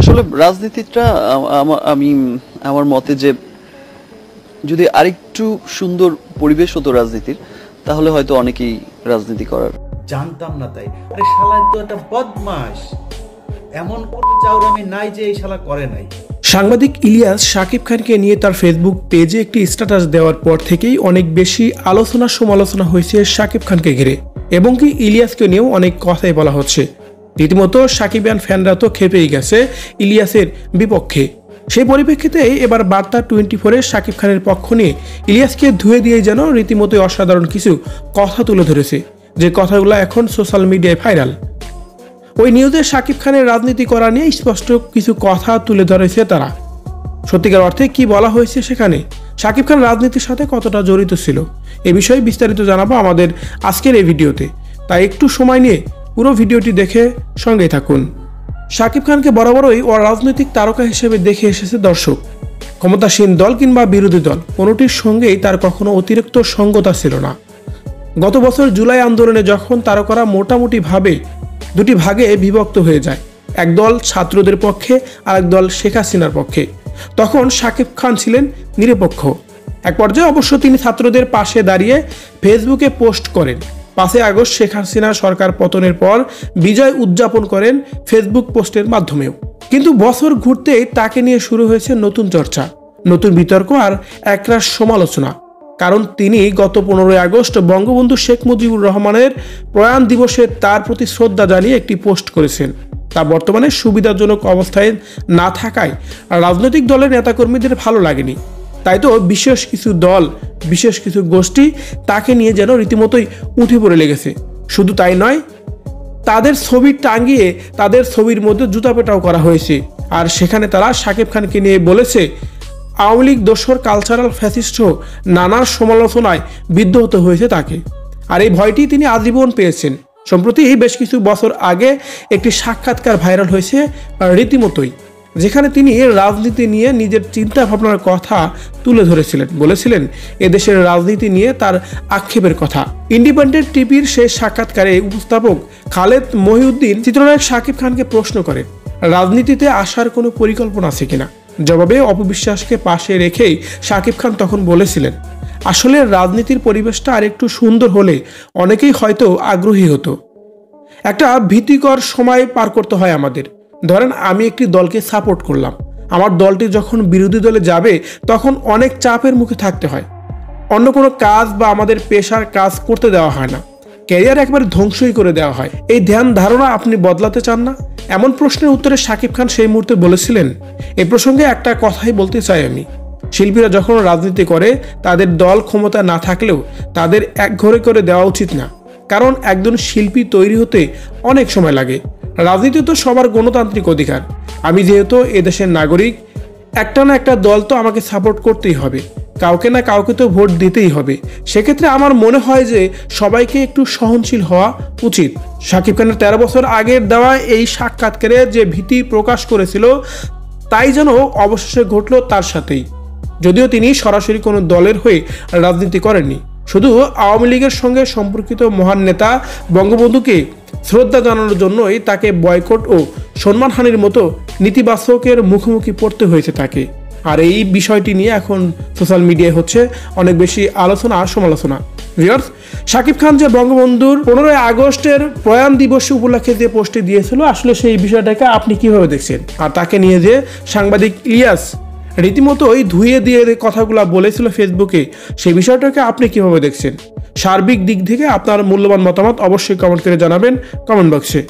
আসলে রাজনীতিটা আমি আমার মতে যে যদি আরেকটু সুন্দর পরিবেশ হতো রাজনীতির, তাহলে হয়তো অনেকেই রাজনীতি করার। জানতাম না তাই। আরে শালা তো একটা বদমাশ, এমন কোন চাউরামি নাই যে এই শালা করে নাই। সাংবাদিক ইলিয়াস শাকিব খানকে নিয়ে তার ফেসবুক পেজে একটি স্ট্যাটাস দেওয়ার পর থেকেই অনেক বেশি আলোচনা সমালোচনা হয়েছে শাকিব খানকে ঘিরে, এবং কি ইলিয়াসকে নিয়েও অনেক কথাই বলা হচ্ছে। রীতিমতো সাকিবিয়ান ফ্যানরা তো খেপেই গেছে ইলিয়াসের বিপক্ষে। সেই পরিপ্রেক্ষিতে এবার বার্তা 24-এ শাকিব খানের পক্ষ নিয়ে ইলিয়াসকে ধুয়ে দিয়ে যেন রীতিমতো অসাধারণ কিছু কথা তুলে ধরেছে, যে কথাগুলো এখন সোশ্যাল মিডিয়ায় ভাইরাল। ওই নিউজে শাকিব খানের রাজনীতি করা নিয়ে স্পষ্ট কিছু কথা তুলে ধরেছে তারা। সত্যিকার অর্থে কি বলা হয়েছে সেখানে, শাকিব খান রাজনীতির সাথে কতটা জড়িত ছিল, এ বিষয়ে বিস্তারিত জানাবো আমাদের আজকের এই ভিডিওতে। তাই একটু সময় নিয়ে পুরো ভিডিওটি দেখে সঙ্গেই থাকুন। শাকিব খানকে বরাবরই রাজনৈতিক তারকা হিসেবে দেখে এসেছে দর্শক। ক্ষমতাসীন দল কিংবা বিরোধী দল কোনোটির সঙ্গেই তার কখনো অতিরিক্ত সঙ্গতা ছিল না। গত বছর জুলাই আন্দোলনে যখন তারকারা মোটামুটিভাবে দুটি ভাগে বিভক্ত হয়ে যায়, একদল ছাত্রদের পক্ষে আর একদল শেখ হাসিনার পক্ষে, তখন শাকিব খান ছিলেন নিরপেক্ষ। এক পর্যায়ে অবশ্য তিনি ছাত্রদের পাশে দাঁড়িয়ে ফেসবুকে পোস্ট করেন। 5 আগস্ট শেখ হাসিনা সরকার পতনের পর বিজয় উদযাপন করেন ফেসবুক পোস্টের মাধ্যমেও। কিন্তু বছর ঘুরতেই তাকে নিয়ে শুরু হয়েছে নতুন চর্চা, নতুন বিতর্ক আর একরাশ সমালোচনা। কারণ তিনি গত 15 আগস্ট বঙ্গবন্ধু শেখ মুজিবুর রহমানের প্রয়াণ দিবসে তার প্রতি শ্রদ্ধা জানিয়ে একটি পোস্ট করেছেন। তা বর্তমানে সুবিধাজনক অবস্থায় না থাকায় রাজনৈতিক দলের নেতাকর্মীদের ভালো লাগেনি। তাই তো বিশেষ কিছু দল, বিশেষ কিছু গোষ্ঠী তাকে নিয়ে যেন রীতিমতোই উঠে পড়ে লেগেছে। শুধু তাই নয়, তাদের ছবি টাঙিয়ে তাদের ছবির মধ্যে জুতাপেটাও করা হয়েছে। আর সেখানে তারা শাকিব খানকে নিয়ে বলেছে আওয়ামী লীগ দোসর, কালচারাল ফ্যাসিস্ট, নানার সমালোচনায় বিদ্ধ হতে হয়েছে তাকে। আর এই ভয়টি তিনি আজীবন পেয়েছেন। সম্প্রতি বেশ কিছু বছর আগে একটি সাক্ষাৎকার ভাইরাল হয়েছে রীতিমতোই, যেখানে তিনি রাজনীতি নিয়ে নিজের চিন্তা ভাবনার কথা তুলে ধরেছিলেন। বলেছিলেন এদেশের রাজনীতি নিয়ে তার আক্ষেপের কথা। ইন্ডিপেন্ডেন্ট টিভির সেই সাক্ষাৎকারে উপস্থাপক খালেদ মহিউদ্দিন চিত্রনায়ক শাকিব খানকে প্রশ্ন করেন রাজনীতিতে আসার কোনো পরিকল্পনা আছে কিনা। জবাবে অপবিশ্বাসকে পাশে রেখেই শাকিব খান তখন বলেছিলেন, আসলে রাজনীতির পরিবেশটা আরেকটু সুন্দর হলে অনেকেই হয়তো আগ্রহী হতো। একটা ভীতিকর সময় পার করতে হয় আমাদের। ধরেন আমি একটি দলকে সাপোর্ট করলাম, আমার দলটি যখন বিরোধী দলে যাবে তখন অনেক চাপের মুখে থাকতে হয়। অন্য কোনো কাজ বা আমাদের পেশার কাজ করতে দেওয়া হয় না, ক্যারিয়ার একবারে ধ্বংসই করে দেওয়া হয়। এই ধ্যান ধারণা আপনি বদলাতে চান না? এমন প্রশ্নের উত্তরে শাকিব খান সেই মুহূর্তে বলেছিলেন, এ প্রসঙ্গে একটা কথাই বলতে চাই আমি, শিল্পীরা যখন রাজনীতি করে তাদের দল ক্ষমতা না থাকলেও তাদের একঘরে করে দেওয়া উচিত না। কারণ একজন শিল্পী তৈরি হতে অনেক সময় লাগে। রাজনীতি তো সবার গণতান্ত্রিক অধিকার। আমি যেহেতু এদেশের নাগরিক, একটা না একটা দল তো আমাকে সাপোর্ট করতেই হবে, কাউকে না কাউকে তো ভোট দিতেই হবে। সেক্ষেত্রে আমার মনে হয় যে সবাইকে একটু সহনশীল হওয়া উচিত। শাকিব খানের 13 বছর আগের দেওয়া এই সাক্ষাৎকারে যে ভীতি প্রকাশ করেছিল, তাই যেন অবশেষে ঘটল তার সাথেই। যদিও তিনি সরাসরি কোনো দলের হয়ে রাজনীতি করেননি, শুধু আওয়ামী লীগের সঙ্গে সম্পর্কিত মহান নেতা বঙ্গবন্ধুকে শ্রদ্ধা জানানোর জন্যই তাকে বয়কট ও সম্মানহানির মতো নেতিবাচকের মুখোমুখি পড়তে হয়েছে তাকে। আর এই বিষয়টি নিয়ে এখন সোশ্যাল মিডিয়ায় হচ্ছে অনেক বেশি আলোচনা আর সমালোচনা। ভিউয়ার্স, শাকিব খান যে বঙ্গবন্ধুর 15 আগস্টের প্রয়াণ দিবস উপলক্ষে যে পোস্টটি দিয়েছিল, আসলে সেই বিষয়টাকে আপনি কিভাবে দেখছেন? আর তাকে নিয়ে যে সাংবাদিক ইলিয়াস রীতিমতোই ধুয়ে দিয়ে কথাগুলো বলেছিল ফেসবুকে, সেই বিষয়টাকে আপনি কিভাবে দেখছেন? সার্বিক দিক থেকে আপনার মূল্যবান মতামত অবশ্যই কমেন্ট করে জানাবেন কমেন্ট বক্সে।